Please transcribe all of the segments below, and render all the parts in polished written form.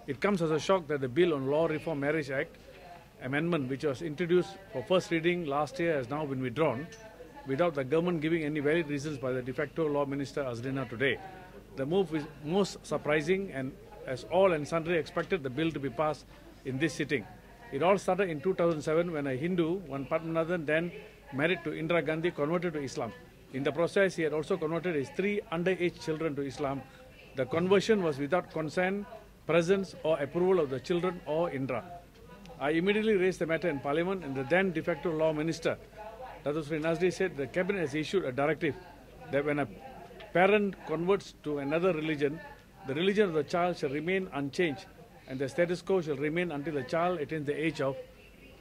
It comes as a shock that the Bill on Law Reform Marriage Act amendment, which was introduced for first reading last year, has now been withdrawn without the government giving any valid reasons by the de facto Law Minister Azrina today. The move is most surprising, and as all and sundry expected the bill to be passed in this sitting. It all started in 2007 when a Hindu, one Padmanathan, then married to Indira Gandhi, converted to Islam. In the process, he had also converted his 3 underage children to Islam. The conversion was without consent, presence or approval of the children or Indira. I immediately raised the matter in Parliament, and the then de facto Law Minister, Dato Sri Nazri, said the Cabinet has issued a directive that when a parent converts to another religion, the religion of the child shall remain unchanged and the status quo shall remain until the child attains the age of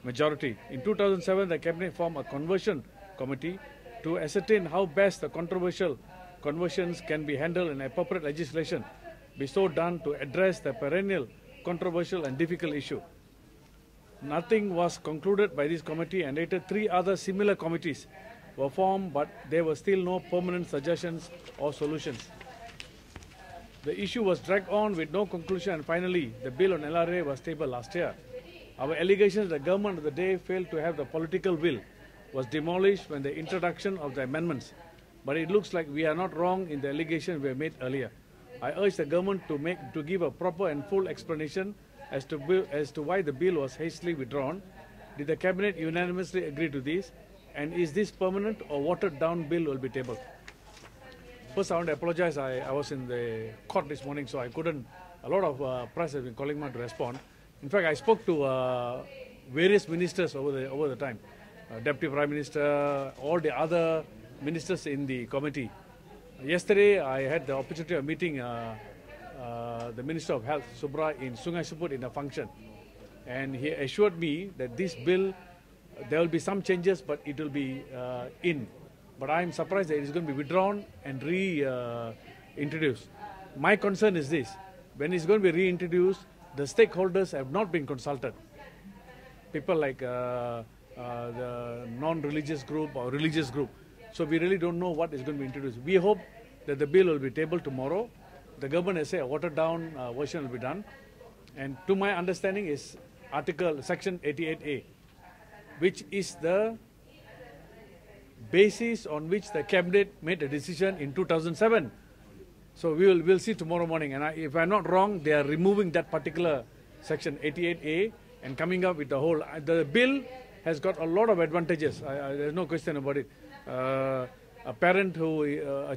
majority. In 2007, the Cabinet formed a conversion committee to ascertain how best the controversial conversions can be handled and appropriate legislation be so done to address the perennial, controversial and difficult issue. Nothing was concluded by this committee, and later 3 other similar committees were formed, but there were still no permanent suggestions or solutions. The issue was dragged on with no conclusion, and finally the bill on LRA was tabled last year. Our allegations that the government of the day failed to have the political will was demolished when the introduction of the amendments. But it looks like we are not wrong in the allegations we made earlier. I urge the government to give a proper and full explanation as to why the bill was hastily withdrawn. Did the Cabinet unanimously agree to this? And is this permanent or watered down bill will be tabled? First, I want to apologize. I was in the court this morning, so I couldn't. A lot of press has been calling me to respond. In fact, I spoke to various ministers over the time, Deputy Prime Minister, all the other ministers in the committee. Yesterday, I had the opportunity of meeting the Minister of Health, Subra, in Sungai Seput in a function, and he assured me that this bill, there will be some changes, but it will be in. But I am surprised that it is going to be withdrawn and reintroduced. My concern is this: when it's going to be reintroduced, the stakeholders have not been consulted. People like the non-religious group or religious group. So we really don't know what is going to be introduced. We hope that the bill will be tabled tomorrow. The government has said a watered-down version will be done. And to my understanding is Section 88A, which is the basis on which the Cabinet made a decision in 2007. So we'll see tomorrow morning. And if I'm not wrong, they are removing that particular Section 88A and coming up with the whole. The bill has got a lot of advantages. There's no question about it. A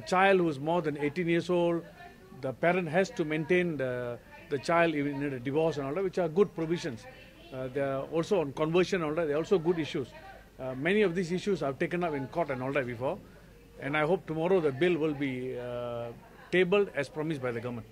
child who is more than 18 years old, the parent has to maintain the child even in a divorce and all that, which are good provisions. They are also on conversion and all that. They are also good issues. Many of these issues I've taken up in court and all that before, and I hope tomorrow the bill will be tabled as promised by the government.